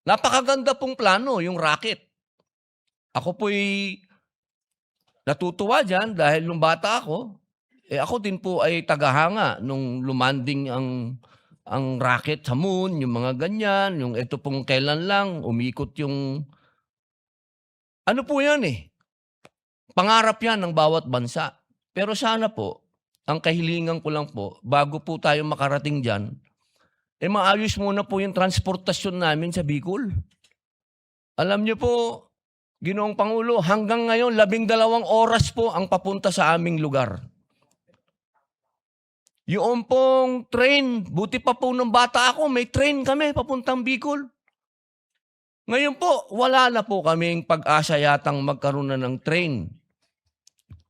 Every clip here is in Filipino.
Napakaganda pong plano yung rocket. Ako po'y natutuwa diyan dahil nung bata ako, ako din po ay tagahanga nung lumanding ang rocket sa moon, yung mga ganyan, yung ito pong kailan lang umikot yung ano po yan, pangarap yan ng bawat bansa. Pero sana po, ang kahilingan ko lang po, bago po tayo makarating diyan, maayos muna po yung transportasyon namin sa Bicol. Alam niyo po, Ginoong Pangulo, hanggang ngayon 12 oras po ang papunta sa aming lugar. Yung pong train, buti pa po nung bata ako, may train kami papuntang Bicol. Ngayon po, wala na po kaming pag-asa yatang magkaroon na ng train.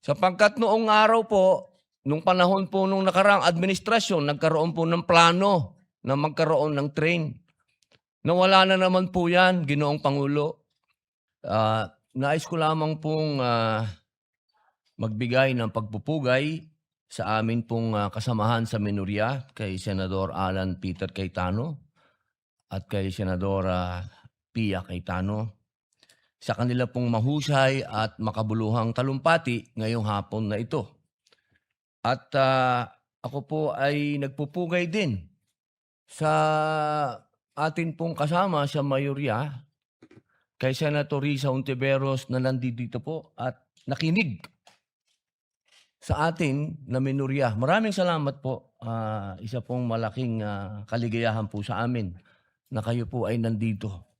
Sapagkat noong araw po, nung panahon po nung nakaraang administrasyon, nagkaroon po ng plano na magkaroon ng train. Nawala na naman po yan, Ginoong Pangulo. Nais ko lamang pong magbigay ng pagpupugay sa amin pong kasamahan sa minorya, kay Senador Alan Peter Cayetano at kay Senadora Pia Cayetano, sa kanila pong mahusay at makabuluhang talumpati ngayong hapon na ito. At ako po ay nagpupugay din sa atin pong kasama sa mayorya, kay Senator Risa Hontiveros na nandito po at nakinig sa atin na minorya. Maraming salamat po. Isa pong malaking kaligayahan po sa amin na kayo po ay nandito.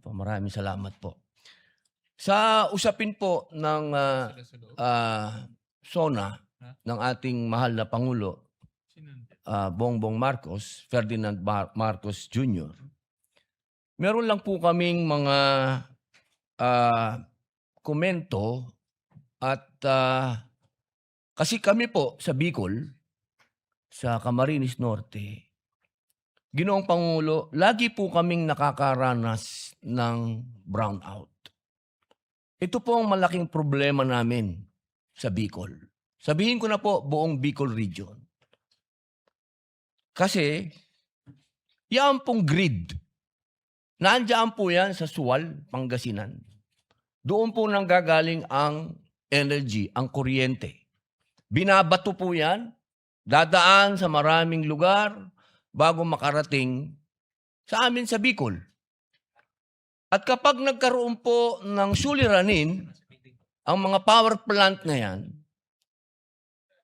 Maraming salamat po. Sa usapin po ng SONA ng ating mahal na Pangulo, Bongbong Marcos, Ferdinand Marcos Jr., meron lang po kaming mga komento at kasi kami po sa Bicol, sa Camarines Norte, Ginoong Pangulo, lagi po kaming nakakaranas ng brownout. Ito po ang malaking problema namin sa Bicol. Sabihin ko na po buong Bicol region. Kasi yan pong grid, nandiyan po yan sa Sual, Pangasinan. Doon po nanggagaling ang energy, ang kuryente. Binabato po yan, dadaan sa maraming lugar bago makarating sa amin sa Bicol. At kapag nagkaroon po ng suliranin, ang mga power plant na yan,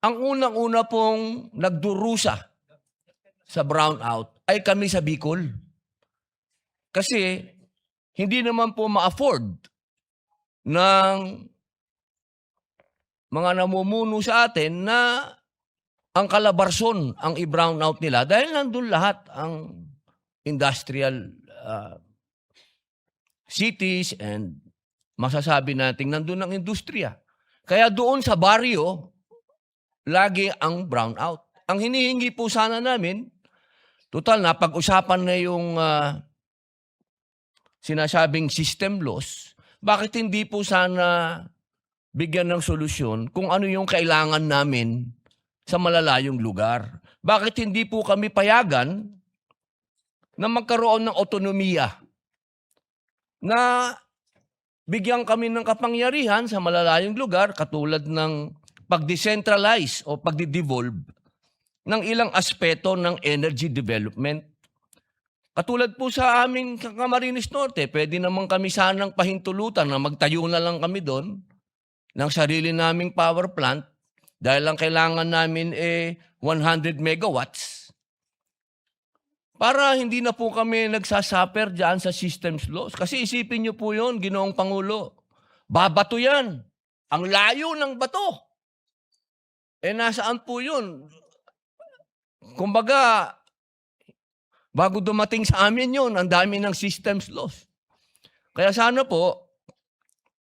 ang unang-una pong nagdurusa sa brownout ay kami sa Bicol. Kasi hindi naman po ma-afford ng mga namumuno sa atin na ang Calabarzon ang i-brownout nila dahil nandun lahat ang industrial cities and masasabi natin nandun ang industriya. Kaya doon sa baryo, lagi ang brownout. Ang hinihingi po sana namin, total na pag-usapan na yung sinasabing system loss, bakit hindi po sana bigyan ng solusyon kung ano yung kailangan namin sa malalayong lugar? Bakit hindi po kami payagan na magkaroon ng otonomiya na bigyan kami ng kapangyarihan sa malalayong lugar katulad ng pag-decentralize o pag-devolve ng ilang aspeto ng energy development. Katulad po sa aming Camarines Norte, pwede naman kami sanang pahintulutan na magtayo na lang kami doon ng sarili naming power plant dahil ang kailangan namin 100 megawatts para hindi na po kami nagsasuffer dyan sa systems loss. Kasi isipin niyo po yun, Ginoong Pangulo, babato yan. Ang layo ng bato. Nasaan po yun? Kumbaga, bago dumating sa amin yun, ang dami ng systems loss. Kaya sana po,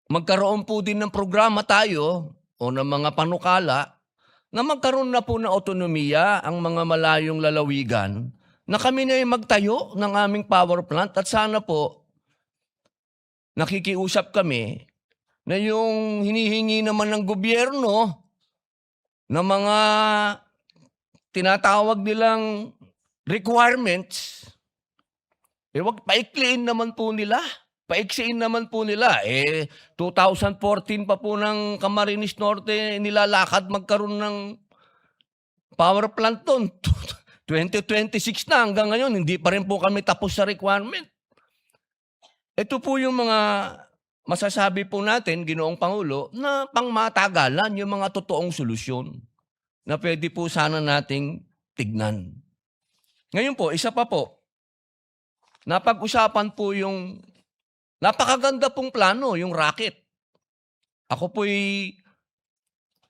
magkaroon po din ng programa tayo o ng mga panukala na magkaroon na po ng otonomiya ang mga malayong lalawigan na kami na magtayo ng aming power plant at sana po nakikiusap kami na yung hinihingi naman ng gobyerno na mga tinatawag nilang requirements wag paikliin naman po nila. Paiksiin naman po nila. 2014 pa po ng Camarines Norte nilalakad magkaroon ng power plant do'n. 2026 na hanggang ngayon hindi pa rin po kami tapos sa requirement. Ito po yung mga masasabi po natin, Ginoong Pangulo, na pangmatagalan, yung mga totoong solusyon na pwede po sana nating tignan. Ngayon po, isa pa po, napag-usapan po yung napakaganda pong plano, yung rocket. Ako po'y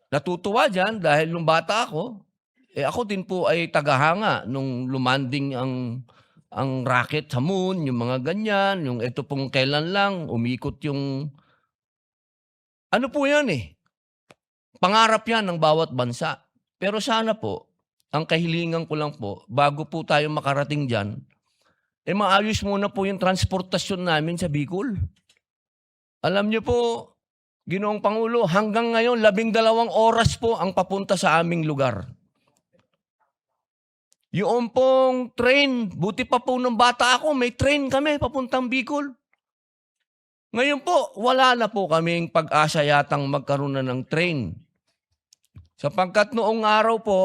natutuwa dyan dahil nung bata ako din po ay tagahanga nung lumanding ang rocket sa moon, yung mga ganyan, yung ito pong kailan lang, umikot yung ano po yan pangarap yan ng bawat bansa. Pero sana po, ang kahilingan ko lang po, bago po tayo makarating dyan, maayos muna po yung transportasyon namin sa Bicol. Alam niyo po, Ginoong Pangulo, hanggang ngayon, 12 oras po ang papunta sa aming lugar. Yung pong train, buti pa po nung bata ako, may train kami papuntang Bicol. Ngayon po, wala na po kaming pag-asa yatang magkaroon na ng train. Sapagkat noong araw po,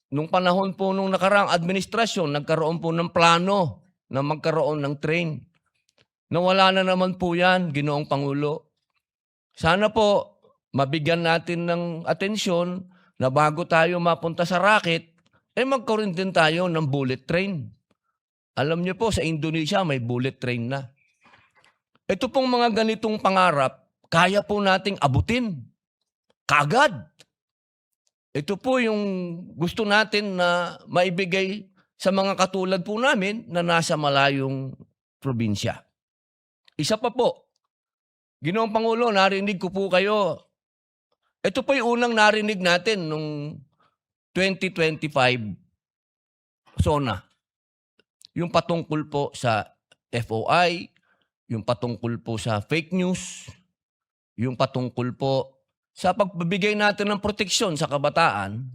nung panahon po nung nakaraang administrasyon, nagkaroon po ng plano na magkaroon ng train. Nawala na naman po yan, Ginoong Pangulo. Sana po, mabigyan natin ng atensyon na bago tayo mapunta sa rocket, magkaroon din tayo ng bullet train. Alam niyo po, sa Indonesia may bullet train na. Ito pong mga ganitong pangarap, kaya po nating abutin. Kaagad. Ito po yung gusto natin na maibigay sa mga katulad po namin na nasa malayong probinsya. Isa pa po, Ginoong Pangulo, narinig ko po kayo. Ito po yung unang narinig natin nung 2025 SONA. Yung patungkol po sa FOI, yung patungkol po sa fake news, yung patungkol po sa pagbibigay natin ng proteksyon sa kabataan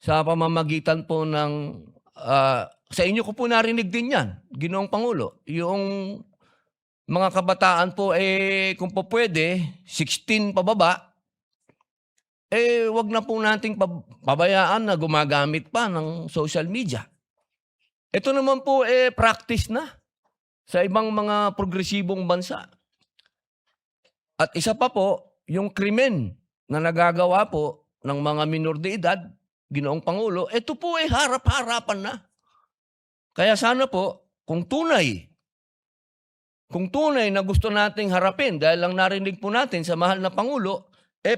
sa pamamagitan po ng sa inyo ko po narinig din yan, Ginoong Pangulo. Yung mga kabataan po kung po pwede, 16 pababa, wag na po nating pabayaan na gumagamit pa ng social media. Ito naman po practice na sa ibang mga progresibong bansa. At isa pa po, yung krimen na nagagawa po ng mga minor de edad, Ginoong Pangulo, ito po harap-harapan na. Kaya sana po, kung tunay na gusto nating harapin, dahil lang narinig po natin sa mahal na Pangulo,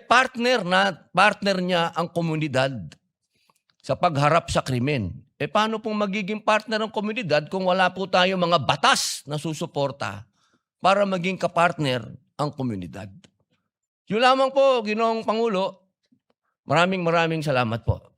partner niya ang komunidad sa pagharap sa krimen. Paano pong magiging partner ang komunidad kung wala po tayo mga batas na susuporta para maging kapartner ang komunidad? Yun lamang po, Ginoong Pangulo. Maraming salamat po.